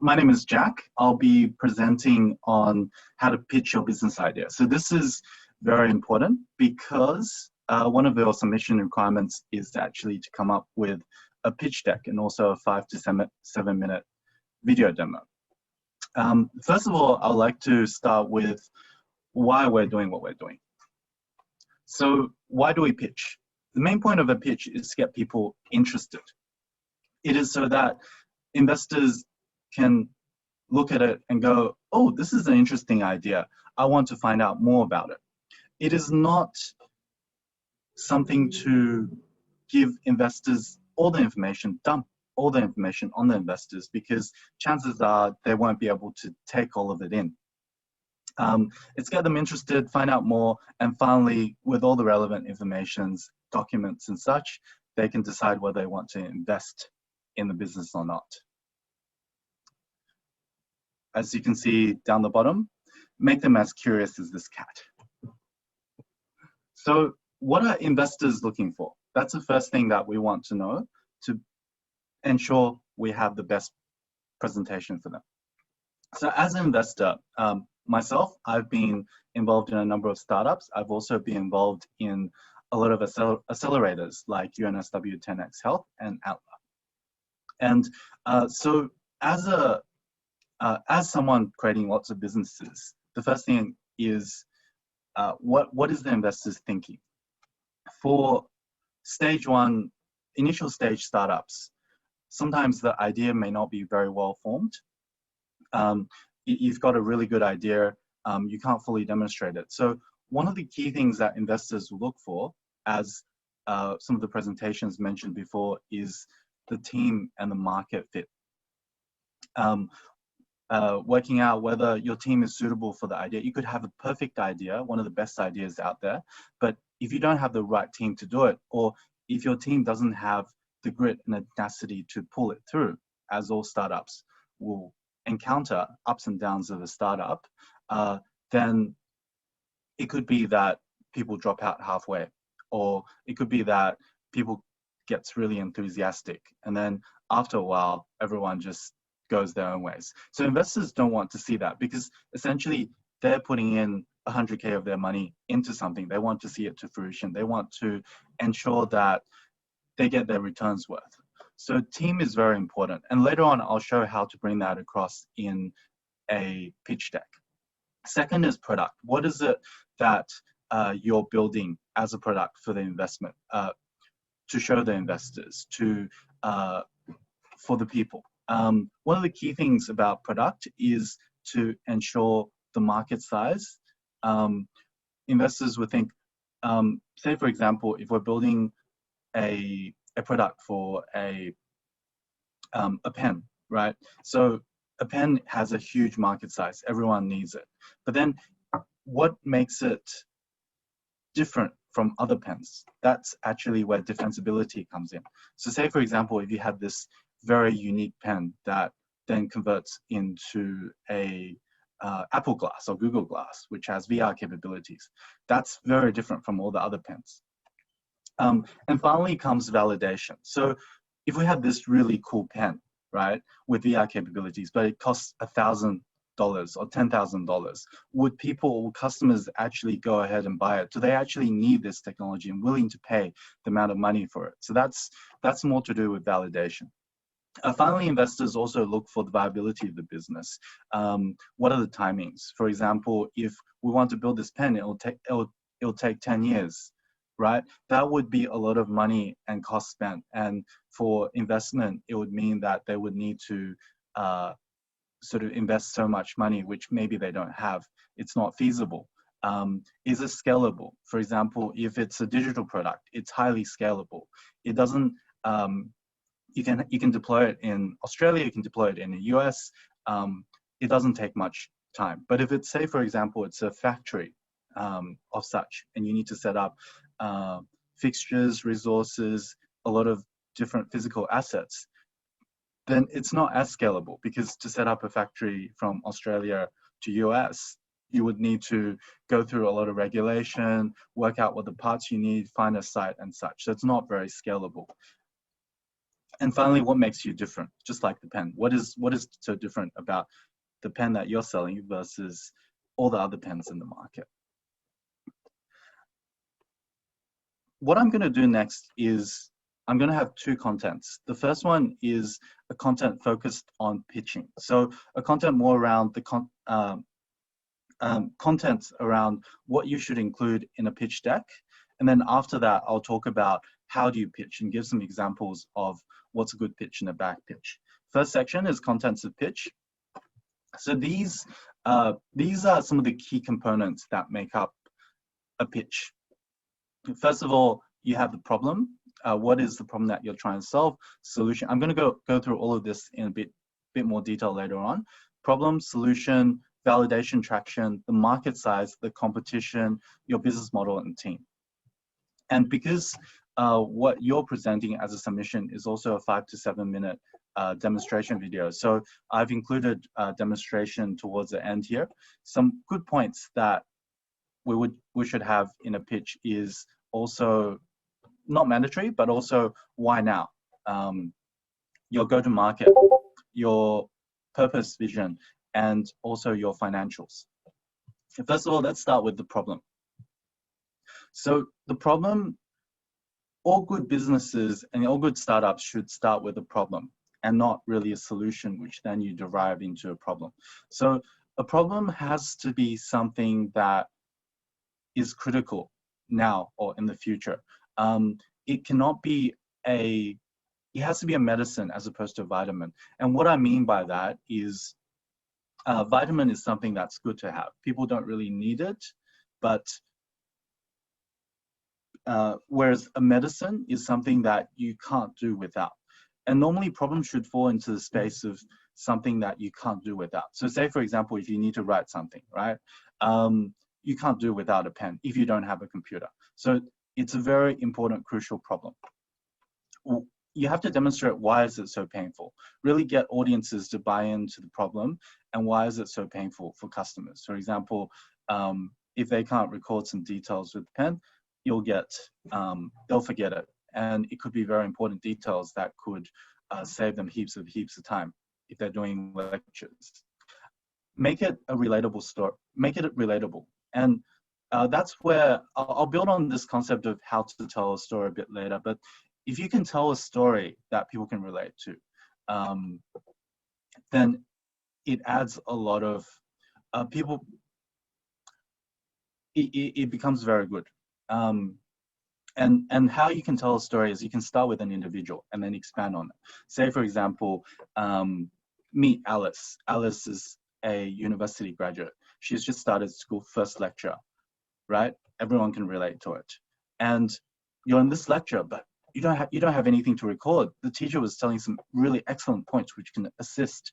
My name is Jack. I'll be presenting on how to pitch your business idea. So this is very important because one of your submission requirements is actually to come up with a pitch deck and also a 5 to 7 minute video demo. First of all, I'd like to start with why we're doing what we're doing. So why do we pitch? The main point of a pitch is to get people interested. It is so that investors can look at it and go, oh, this is an interesting idea. I want to find out more about it. It is not something to give investors all the information, dump all the information on the investors, because chances are they won't be able to take all of it in. It's get them interested, find out more, and finally, with all the relevant informations, documents and such, they can decide whether they want to invest in the business or not. As you can see down the bottom, make them as curious as this cat. So what are investors looking for? That's the first thing that we want to know to ensure we have the best presentation for them. So as an investor, myself, I've been involved in a number of startups. I've also been involved in a lot of accelerators like UNSW 10X Health and Atla. And so as someone creating lots of businesses, the first thing is what is the investors thinking? For stage one, initial stage startups, sometimes the idea may not be very well formed. You've got a really good idea, you can't fully demonstrate it. So one of the key things that investors look for, as some of the presentations mentioned before, is the team and the market fit. Working out whether your team is suitable for the idea. You could have a perfect idea, one of the best ideas out there, but if you don't have the right team to do it, or if your team doesn't have the grit and tenacity to pull it through, as all startups will encounter ups and downs of a startup, then it could be that people drop out halfway, or it could be that people gets really enthusiastic, and then after a while, everyone just goes their own ways. So investors don't want to see that, because essentially they're putting in 100K of their money into something. They want to see it to fruition. They want to ensure that they get their returns worth. So team is very important. And later on, I'll show how to bring that across in a pitch deck. Second is product. What is it that you're building as a product for the investment, to show the investors, for the people? One of the key things about product is to ensure the market size. Investors would think, say for example, if we're building a product for a pen, right? So a pen has a huge market size. Everyone needs it. But then what makes it different from other pens? That's actually where defensibility comes in. So say for example, if you have this very unique pen that then converts into a Apple Glass or Google Glass, which has VR capabilities. That's very different from all the other pens. And finally comes validation. So if we have this really cool pen, right, with VR capabilities, but it costs $1,000 or $10,000, would customers actually go ahead and buy it? Do they actually need this technology and willing to pay the amount of money for it? So that's more to do with validation. Finally, investors also look for the viability of the business. What are the timings? For example, if we want to build this pen, it'll take 10 years, right? That would be a lot of money and cost spent. And for investment, it would mean that they would need to sort of invest so much money, which maybe they don't have. It's not feasible. Is it scalable? For example, if it's a digital product, it's highly scalable. It doesn't, you can deploy it in Australia, you can deploy it in the US. It doesn't take much time. But if it's, say, for example, it's a factory of such, and you need to set up fixtures, resources, a lot of different physical assets, then it's not as scalable, because to set up a factory from Australia to US, you would need to go through a lot of regulation, work out what the parts you need, find a site and such. So it's not very scalable. And finally, what makes you different? Just like the pen, what is so different about the pen that you're selling versus all the other pens in the market? What I'm going to do next is I'm going to have two contents. The first one is a content focused on pitching. So a content more around the contents around what you should include in a pitch deck. And then after that, I'll talk about how do you pitch and give some examples of what's a good pitch and a bad pitch. First section is contents of pitch. So these are some of the key components that make up a pitch. First of all, you have the problem. What is the problem that you're trying to solve? Solution. I'm going to go through all of this in a bit more detail later on. Problem, solution, validation, traction, the market size, the competition, your business model, and team. And because what you're presenting as a submission is also a 5 to 7 minute demonstration video. So I've included a demonstration towards the end here. Some good points that we should have in a pitch is also not mandatory, but also why now? Your go-to-market, your purpose, vision, and also your financials. First of all, let's start with the problem. So the problem, all good businesses and all good startups should start with a problem and not really a solution, which then you derive into a problem. So a problem has to be something that is critical now or in the future. It cannot be it has to be a medicine as opposed to a vitamin. And what I mean by that is vitamin is something that's good to have. People don't really need it, but whereas a medicine is something that you can't do without. And normally problems should fall into the space of something that you can't do without. So say, for example, if you need to write something, right? You can't do without a pen if you don't have a computer. So it's a very important, crucial problem. You have to demonstrate why is it so painful. Really get audiences to buy into the problem and why is it so painful for customers. For example, if they can't record some details with the pen, you'll get, they'll forget it. And it could be very important details that could save them heaps of time if they're doing lectures. Make it a relatable story, make it relatable. And that's where I'll build on this concept of how to tell a story a bit later, but if you can tell a story that people can relate to, then it adds a lot of people, it becomes very good. And how you can tell a story is you can start with an individual and then expand on it. Say, for example, meet Alice. Alice is a university graduate. She's just started school, first lecture, right? Everyone can relate to it. And you're in this lecture, but you don't have anything to record. The teacher was telling some really excellent points which can assist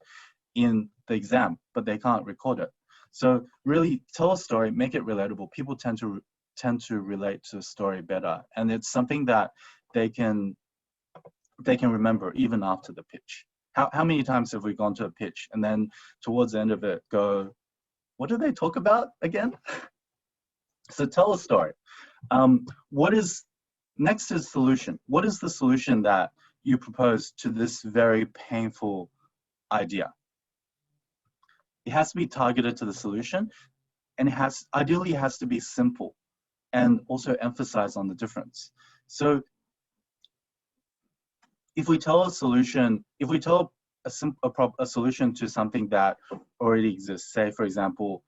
in the exam, but they can't record it. So really tell a story, make it relatable. People tend to relate to a story better, and it's something that they can remember even after the pitch. How many times have we gone to a pitch and then towards the end of it go, what did they talk about again? So tell a story. Next is solution. What is the solution that you propose to this very painful idea? It has to be targeted to the solution, and ideally it has to be simple and also emphasize on the difference. So if we tell a solution, if we tell a solution to something that already exists, say, for example,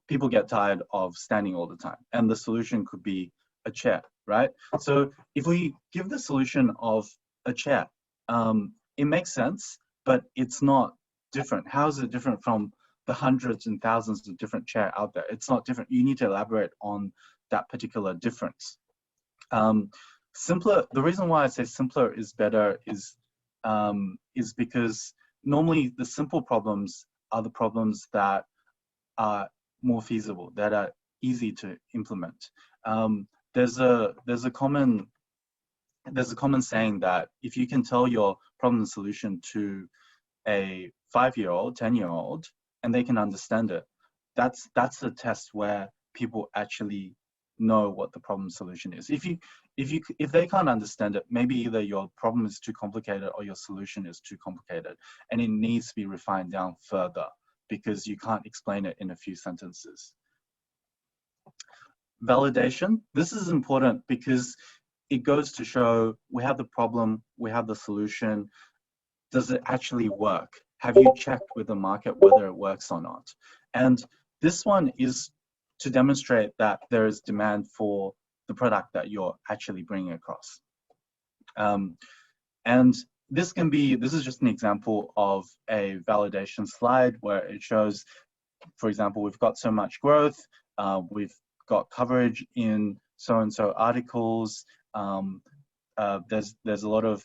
people get tired of standing all the time, and the solution could be a chair, right? So if we give the solution of a chair, it makes sense, but it's not different. How is it different from the hundreds and thousands of different chairs out there? It's not different. You need to elaborate on that particular difference. Simpler. The reason why I say simpler is better is because normally the simple problems are the problems that are more feasible, that are easy to implement. There's a common saying that if you can tell your problem solution to a 5-year-old, 10-year-old, and they can understand it, that's a test where people actually know what the problem solution is. if they can't understand it, maybe either your problem is too complicated or your solution is too complicated, and it needs to be refined down further because you can't explain it in a few sentences. Validation. This is important because it goes to show we have the problem, we have the solution. Does it actually work? Have you checked with the market whether it works or not? And this one is to demonstrate that there is demand for the product that you're actually bringing across. And this is just an example of a validation slide where it shows, for example, we've got so much growth, we've got coverage in so-and-so articles, there's a lot of,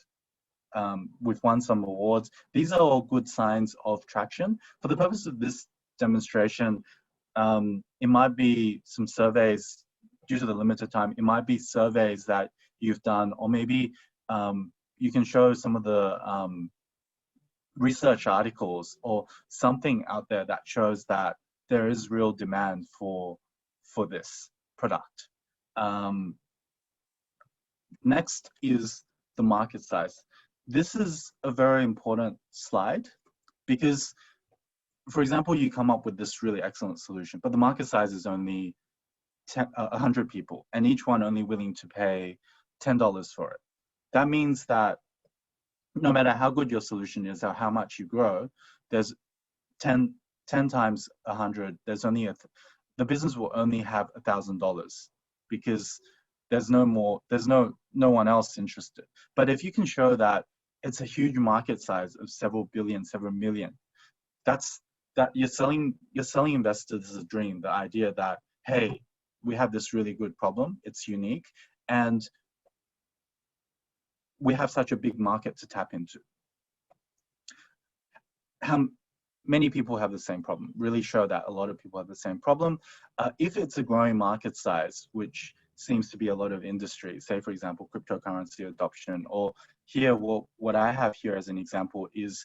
we've won some awards. These are all good signs of traction. For the purpose of this demonstration, it might be some surveys, due to the limited time, it might be surveys that you've done, or maybe you can show some of the research articles or something out there that shows that there is real demand for this product. Next is the market size. This is a very important slide because, for example, you come up with this really excellent solution, but the market size is only 100 people, and each one only willing to pay $10 for it. That means that no matter how good your solution is or how much you grow, there's 10 times 100, there's only the business will only have $1,000 because there's no one else interested. But if you can show that it's a huge market size of several billion, several million, that you're selling investors a dream, the idea that, hey, we have this really good problem, it's unique, and we have such a big market to tap into. Many people have the same problem, really show that a lot of people have the same problem. If it's a growing market size, which seems to be a lot of industries, say for example, cryptocurrency adoption, or here, what I have here as an example is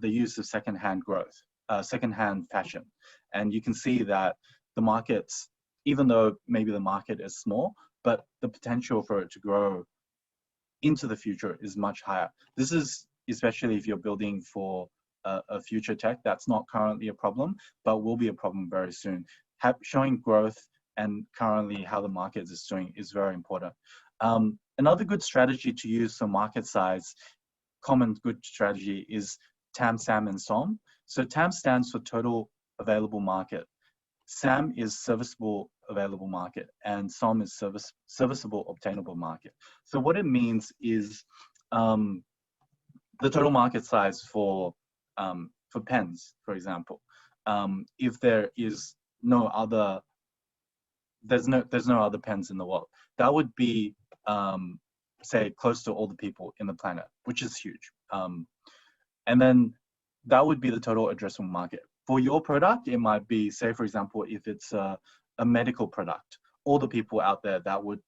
the use of secondhand growth, secondhand fashion. And you can see that the markets, even though maybe the market is small, but the potential for it to grow into the future is much higher. This is especially if you're building for a future tech that's not currently a problem, but will be a problem very soon. Showing growth and currently how the market is doing is very important. Another good strategy to use for market size, common good strategy, is TAM, SAM, and SOM. So TAM stands for total available market. SAM is serviceable available market, and SOM is serviceable obtainable market. So what it means is the total market size for pens, for example. If there is no other, there's no other pens in the world, that would be say close to all the people in the planet, which is huge. And then that would be the total addressable market. For your product, it might be, say for example, if it's a medical product, all the people out there that would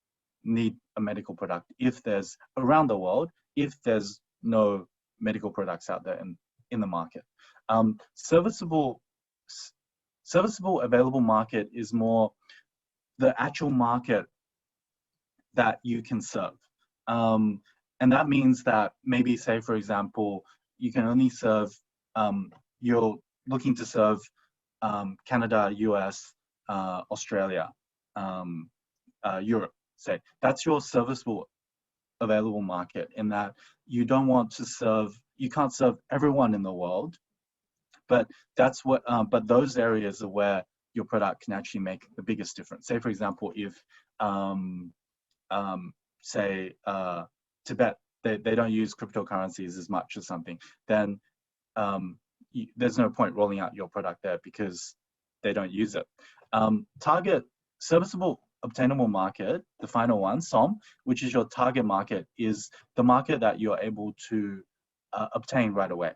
need a medical product, if there's around the world, if there's no medical products out there in the market. Serviceable available market is more the actual market that you can serve. And that means that maybe, say for example, you can only serve, you're looking to serve Canada, US, Australia, Europe, say. That's your serviceable available market, in that you don't want to serve, you can't serve everyone in the world, but that's what, but those areas are where your product can actually make the biggest difference. Say for example, if say Tibet, they don't use cryptocurrencies as much or something, then there's no point rolling out your product there because they don't use it. Target serviceable obtainable market, the final one, SOM, which is your target market, is the market that you're able to obtain right away,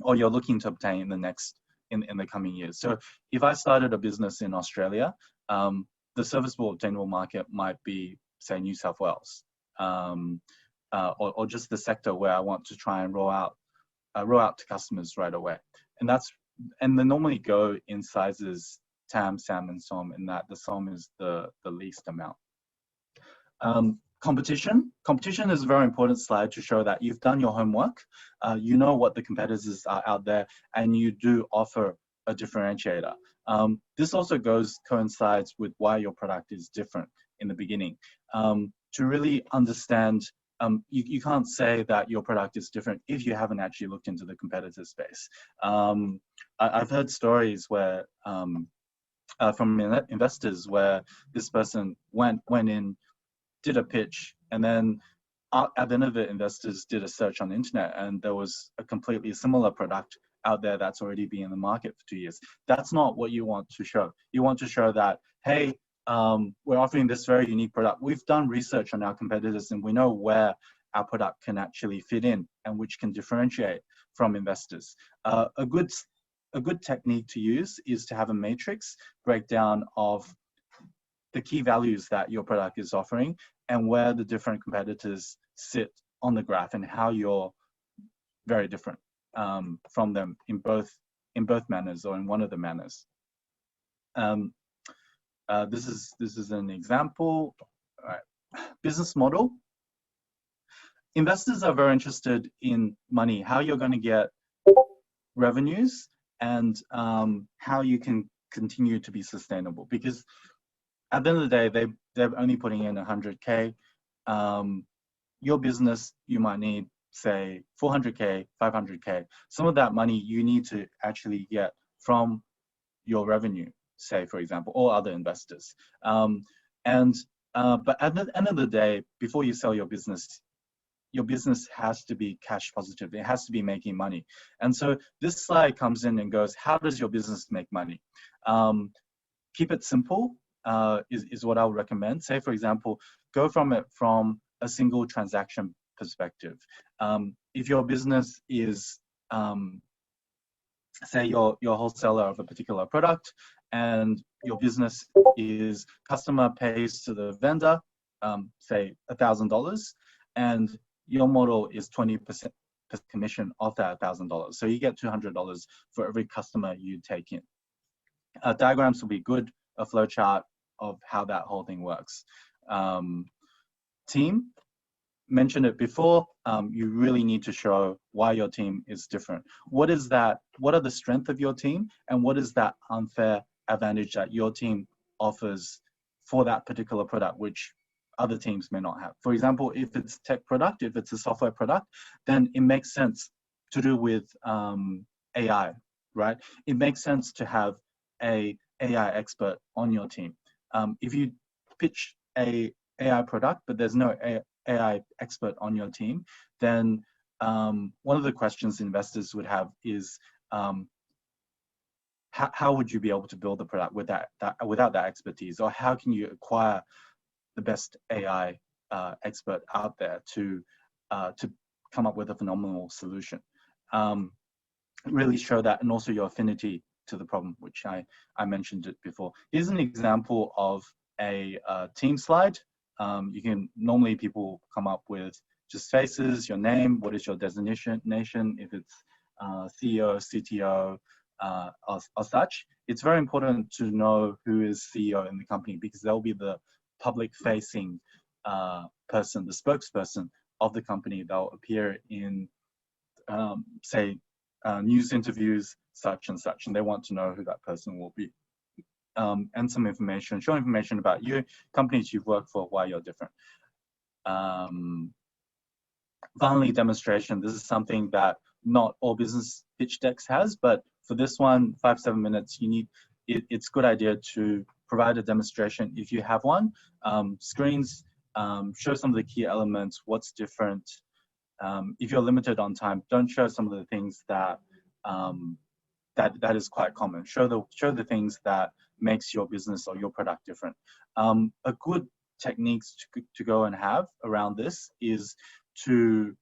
or you're looking to obtain in the next, in the coming years. So if I started a business in Australia, the serviceable obtainable market might be, say, New South Wales, or just the sector where I want to try and roll out to customers right away. And they normally go in sizes TAM, SAM, and SOM, in that the SOM is the least amount. Competition is a very important slide to show that you've done your homework, you know what the competitors are out there, and you do offer a differentiator. This also coincides with why your product is different in the beginning. To really understand, you can't say that your product is different if you haven't actually looked into the competitor space. I've heard stories where from investors where this person went in, did a pitch, and then at the end of it, investors did a search on the internet, and there was a completely similar product out there that's already been in the market for 2 years. That's not what you want to show. You want to show that, hey, we're offering this very unique product. We've done research on our competitors, and we know where our product can actually fit in and which can differentiate from investors. A good technique to use is to have a matrix breakdown of the key values that your product is offering and where the different competitors sit on the graph and how you're very different from them in both manners or in one of the manners. This is an example. All right. Business model. Investors are very interested in money, how you're going to get revenues, and how you can continue to be sustainable, because at the end of the day, they're only putting in 100K. Your business, you might need, say, 400K, 500K. Some of that money you need to actually get from your revenue, say, for example, or other investors. But at the end of the day, before you sell your business has to be cash positive. It has to be making money. And so this slide comes in and goes, how does your business make money? Keep it simple. Is what I would recommend. Say, for example, go from a single transaction perspective. If your business is, say, you're a wholesaler of a particular product, and your business is customer pays to the vendor, say $1,000, and your model is 20% commission of that $1,000. So you get $200 for every customer you take in. Diagrams will be good. A flow chart of how that whole thing works. Team, mentioned it before, you really need to show why your team is different. What is that? What are the strengths of your team, and what is that unfair advantage that your team offers for that particular product, which other teams may not have? For example, if it's tech product, if it's a software product, then it makes sense to do with AI, right? It makes sense to have a AI expert on your team. If you pitch a AI product, but there's no AI expert on your team, then one of the questions investors would have is, how would you be able to build the product without that expertise? Or how can you acquire the best AI expert out there to come up with a phenomenal solution? Really show that, and also your affinity to the problem, which I mentioned it before. Here's an example of a team slide. You can, normally people come up with just faces, your name, what is your designation, if it's CEO, CTO, or such. It's very important to know who is CEO in the company, because they'll be the public facing person, the spokesperson of the company. They'll appear in, say, news interviews, such and such, and they want to know who that person will be. And some information, show information about you, companies you've worked for, why you're different. Finally, demonstration. This is something that not all business pitch decks has, but for this one, 5-7 minutes, you need, it's a good idea to provide a demonstration if you have one. Screens, show some of the key elements, what's different. If you're limited on time, don't show some of the things that that is quite common. Show the things that makes your business or your product different. A good techniques to go and have around this is to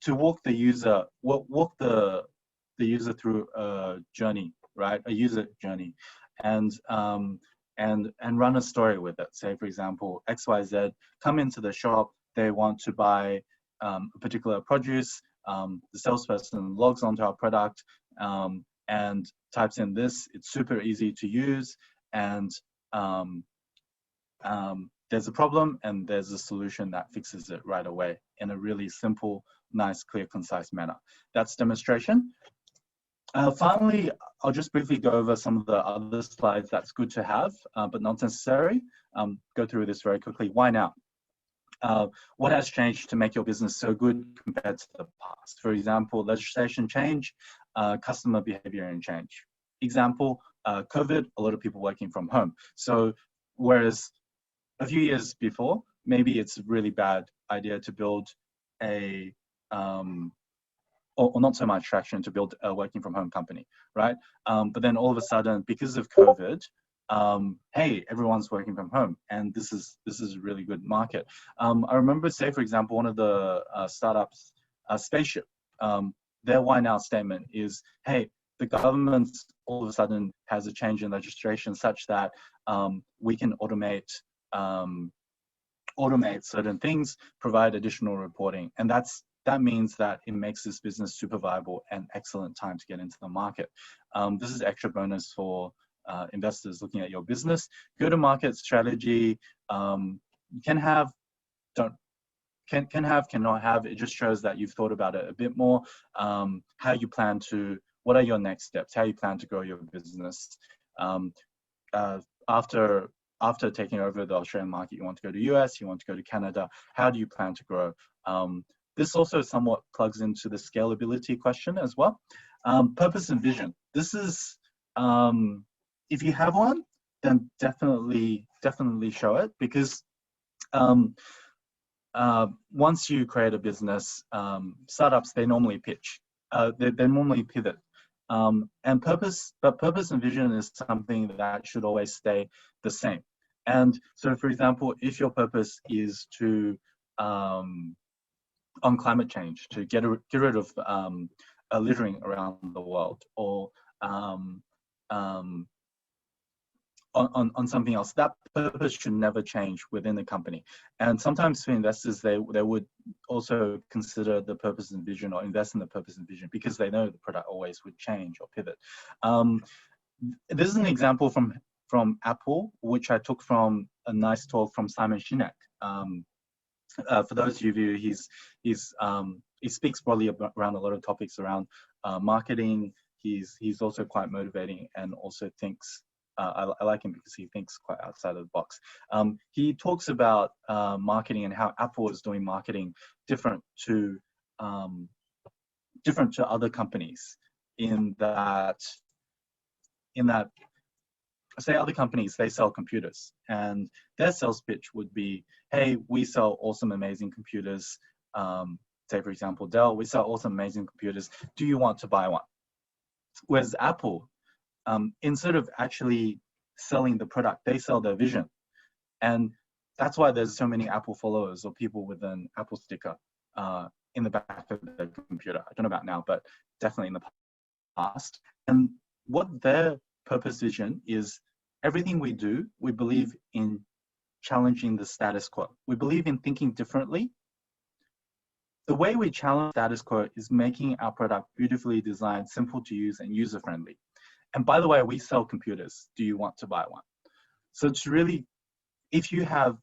walk the user through a journey, right? A user journey, and run a story with it. Say, for example, XYZ come into the shop, they want to buy a particular produce. The salesperson logs onto our product and types in this. It's super easy to use, and there's a problem and there's a solution that fixes it right away in a really simple, nice, clear, concise manner. That's demonstration. Finally, I'll just briefly go over some of the other slides that's good to have, but not necessary. Go through this very quickly. Why now? What has changed to make your business so good compared to the past? For example, legislation change, customer behavior and change. Example, COVID, a lot of people working from home. So whereas a few years before, maybe it's a really bad idea to build a, or not so much traction to build a working from home company, right? But then all of a sudden, because of COVID, hey, everyone's working from home, and this is a really good market. I remember, say for example, one of the startups, Spaceship, their why now statement is, hey, the government all of a sudden has a change in legislation such that we can automate certain things, provide additional reporting, and that means that it makes this business super viable and excellent time to get into the market. This is extra bonus for investors looking at your business. Go-to-market strategy can have, cannot have. It just shows that you've thought about it a bit more. How you plan to, what are your next steps? How you plan to grow your business? After taking over the Australian market, you want to go to US, you want to go to Canada. How do you plan to grow? This also somewhat plugs into the scalability question as well. Purpose and vision. This is, if you have one, then definitely show it, because once you create a business, startups, they normally pitch, they normally pivot. And purpose and vision is something that should always stay the same. And so, for example, if your purpose is to, on climate change, to get rid of littering around the world, or on something else, that purpose should never change within the company. And sometimes for investors, they would also consider the purpose and vision, or invest in the purpose and vision, because they know the product always would change or pivot. This is an example from Apple, which I took from a nice talk from Simon Sinek. For those of you, he speaks broadly around a lot of topics around marketing. He's also quite motivating, and also thinks, I like him because he thinks quite outside of the box. He talks about marketing and how Apple is doing marketing different to other companies, in that say other companies, they sell computers, and their sales pitch would be, hey, we sell awesome, amazing computers. Say, for example, Dell, we sell awesome, amazing computers. Do you want to buy one? Whereas Apple, instead of actually selling the product, they sell their vision. And that's why there's so many Apple followers, or people with an Apple sticker in the back of their computer. I don't know about now, but definitely in the past. And what their purpose vision is, everything we do, we believe in challenging the status quo. We believe in thinking differently. The way we challenge status quo is making our product beautifully designed, simple to use, and user-friendly. And by the way, we sell computers. Do you want to buy one? So it's really, if you have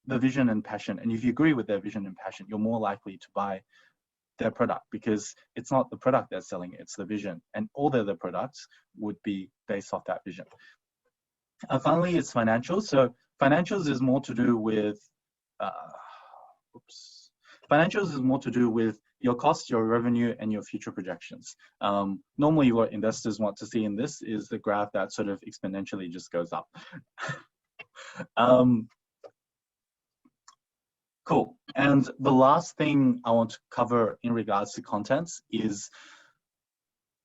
the vision and passion, and if you agree with their vision and passion, you're more likely to buy their product, because it's not the product they're selling, it's the vision. And all their other products would be based off that vision. Finally, it's financials. So financials is more to do with, financials is more to do with your cost, your revenue, and your future projections. Normally what investors want to see in this is the graph that sort of exponentially just goes up. Cool. And the last thing I want to cover in regards to contents is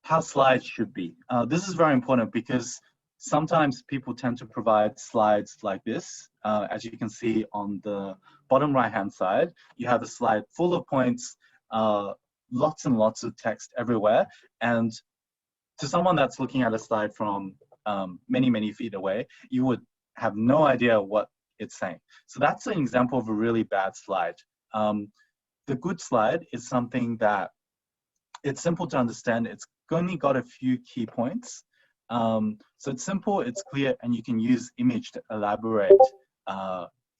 how slides should be. This is very important, because sometimes people tend to provide slides like this. As you can see on the bottom right-hand side, you have a slide full of points, lots and lots of text everywhere. And to someone that's looking at a slide from many, many feet away, you would have no idea what it's saying. So that's an example of a really bad slide. The good slide is something that it's simple to understand. It's only got a few key points. So it's simple, it's clear, and you can use image to elaborate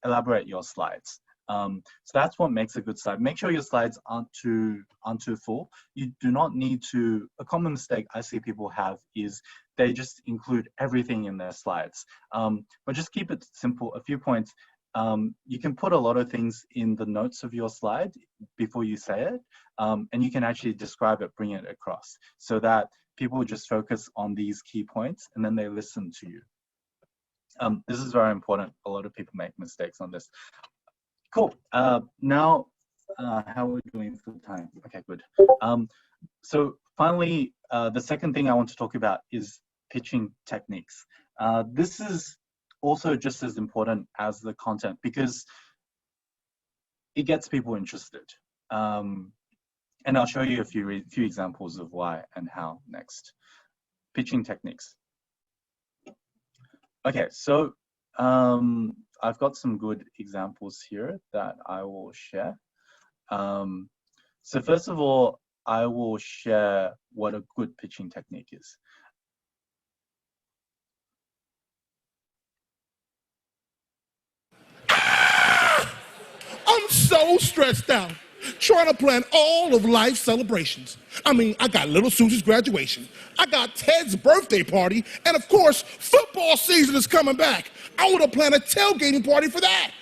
elaborate your slides. So that's what makes a good slide. Make sure your slides aren't too full. You do not need to. A common mistake I see people have is they just include everything in their slides. But just keep it simple. A few points. You can put a lot of things in the notes of your slide before you say it, and you can actually describe it, bring it across, so that people just focus on these key points and then they listen to you. This is very important. A lot of people make mistakes on this. Cool. Now, how are we doing for time? Okay, good. So finally, the second thing I want to talk about is pitching techniques. This is also just as important as the content because it gets people interested. And I'll show you a few examples of why and how next. Pitching techniques. Okay, so I've got some good examples here that I will share. So first of all, I will share what a good pitching technique is. I'm so stressed out trying to plan all of life's celebrations. I mean, I got little Susie's graduation, I got Ted's birthday party, and of course, football season is coming back. I would have planned a tailgating party for that.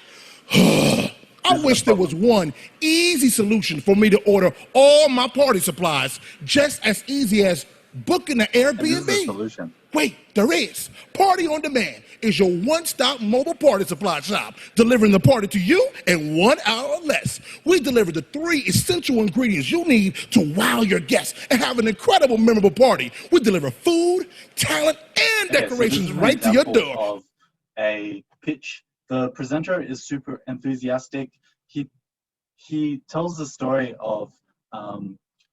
I wish there was one easy solution for me to order all my party supplies, just as easy as booking an Airbnb. Wait, there is. Party on Demand is your one-stop mobile party supply shop, delivering the party to you in 1 hour or less. We deliver the 3 essential ingredients you need to wow your guests and have an incredible, memorable party. We deliver food, talent, and decorations right to your door. Of a pitch. The presenter is super enthusiastic. He tells the story of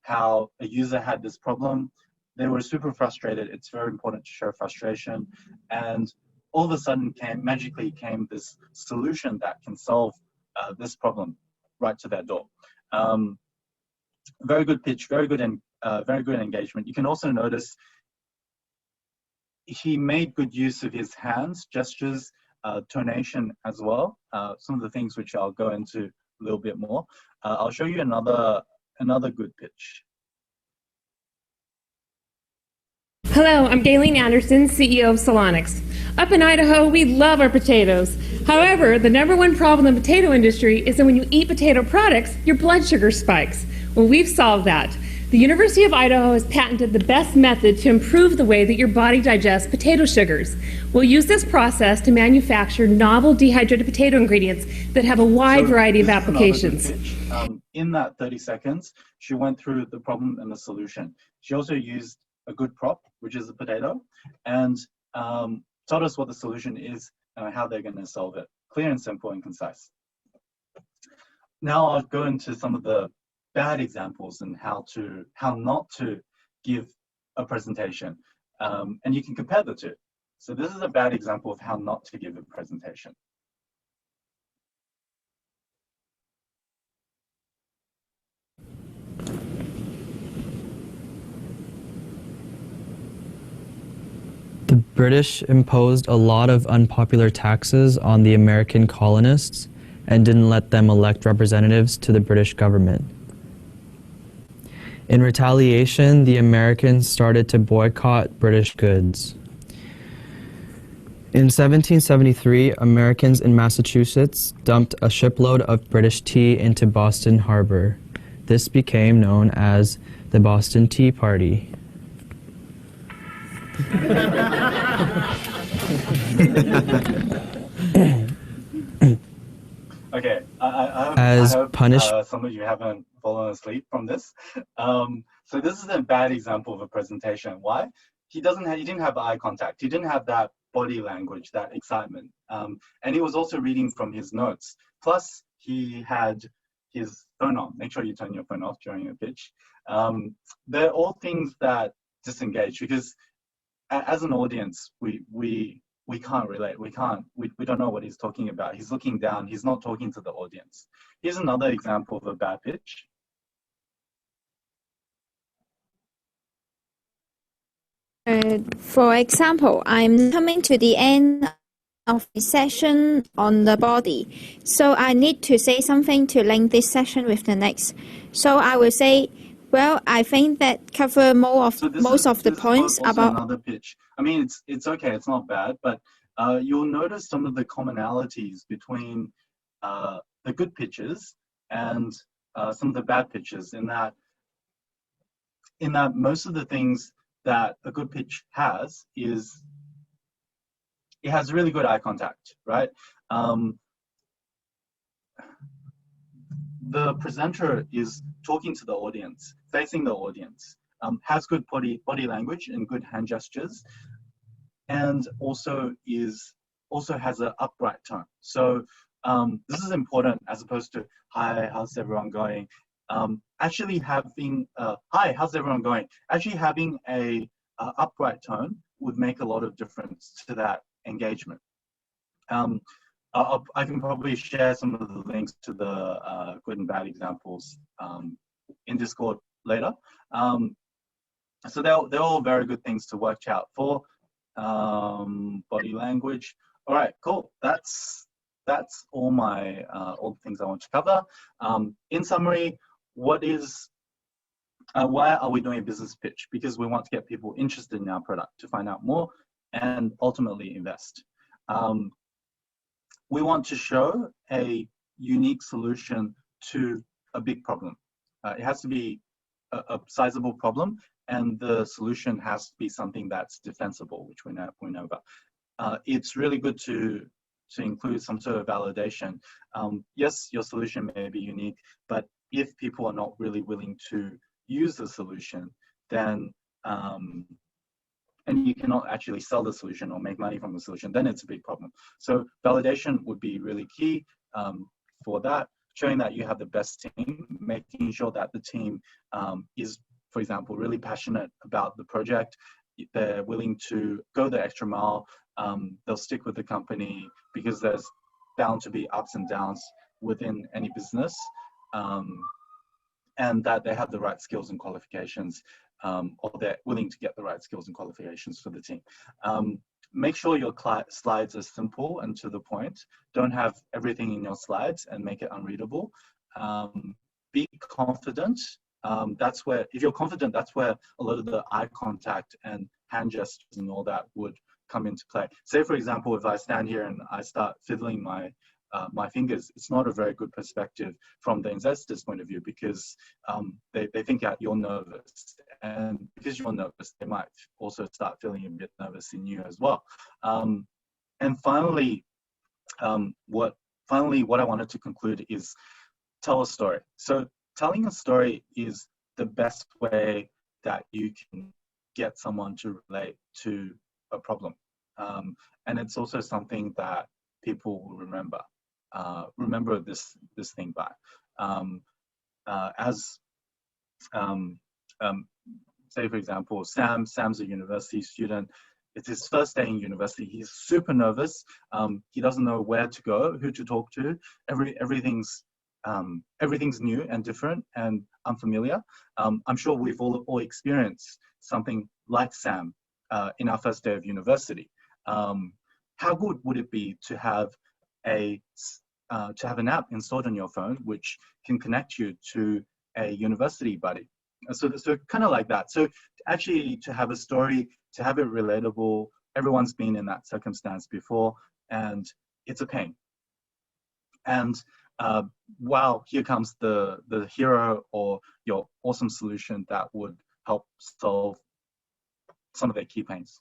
how a user had this problem. They were super frustrated. It's very important to show frustration. And all of a sudden magically came this solution that can solve this problem right to their door. Very good pitch, very good engagement. You can also notice he made good use of his hands, gestures, tonation as well. Some of the things which I'll go into a little bit more. I'll show you another good pitch. Hello, I'm Gayleen Anderson, CEO of Solonix. Up in Idaho, we love our potatoes. However, the #1 problem in the potato industry is that when you eat potato products, your blood sugar spikes. Well, we've solved that. The University of Idaho has patented the best method to improve the way that your body digests potato sugars. We'll use this process to manufacture novel dehydrated potato ingredients that have a wide variety of applications. In that 30 seconds, she went through the problem and the solution. She also used a good prop, which is a potato, and told us what the solution is and how they're going to solve it. Clear and simple and concise. Now I'll go into some of the bad examples and how not to give a presentation, and you can compare the two. So this is a bad example of how not to give a presentation. The British imposed a lot of unpopular taxes on the American colonists and didn't let them elect representatives to the British government. In retaliation, the Americans started to boycott British goods. In 1773, Americans in Massachusetts dumped a shipload of British tea into Boston Harbor. This became known as the Boston Tea Party. Okay, I hope some of you haven't fallen asleep from this. So this is a bad example of a presentation. Why? He didn't have eye contact. He didn't have that body language, that excitement. And he was also reading from his notes. Plus, he had his phone on. Make sure you turn your phone off during a pitch. They're all things that disengage, because as an audience, we can't relate. We don't know what he's talking about. He's looking down. He's not talking to the audience. Here's another example of a bad pitch. For example, I'm coming to the end of the session on the body. So I need to say something to link this session with the next. So I will say, well, I think that cover most of the points about another pitch. I mean, it's okay, it's not bad, but you'll notice some of the commonalities between the good pitches and some of the bad pitches. In that most of the things that a good pitch has is it has really good eye contact, right? The presenter is talking to the audience, facing the audience, has good body language and good hand gestures, and also has an upright tone. So this is important as opposed to, hi, how's everyone going? Actually having, hi, how's everyone going? Actually having a upright tone would make a lot of difference to that engagement. I can probably share some of the links to the good and bad examples in Discord later. So they're all very good things to watch out for. Body language. All right, cool. That's all all the things I want to cover. In summary, why are we doing a business pitch? Because we want to get people interested in our product, to find out more and ultimately invest. We want to show a unique solution to a big problem. It has to be a sizable problem, and the solution has to be something that's defensible, which we know about. It's really good to include some sort of validation. Yes, your solution may be unique, but if people are not really willing to use the solution, then and you cannot actually sell the solution or make money from the solution, then it's a big problem. So validation would be really key for that, showing that you have the best team, making sure that the team is, for example, really passionate about the project. They're willing to go the extra mile. They'll stick with the company because there's bound to be ups and downs within any business, and that they have the right skills and qualifications, or they're willing to get the right skills and qualifications for the team. Make sure your slides are simple and to the point. Don't have everything in your slides and make it unreadable. Be confident. If you're confident, that's where a lot of the eye contact and hand gestures and all that would come into play. Say, for example, if I stand here and I start fiddling my fingers, it's not a very good perspective from the investor's point of view, because they think that you're nervous, and because you're nervous, they might also start feeling a bit nervous in you as well. And finally, what I wanted to conclude is tell a story. So telling a story is the best way that you can get someone to relate to a problem, and it's also something that people will remember this thing by. Say, for example, Sam's a university student. It's his first day in university. He's super nervous. He doesn't know where to go, who to talk to. Everything's new and different and unfamiliar. I'm sure we've all experienced something like Sam in our first day of university. How good would it be to have an app installed on your phone which can connect you to a university buddy? So kind of like that. So actually, to have a story, to have it relatable. Everyone's been in that circumstance before, and it's a pain. And wow, here comes the hero or your awesome solution that would help solve some of their key pains.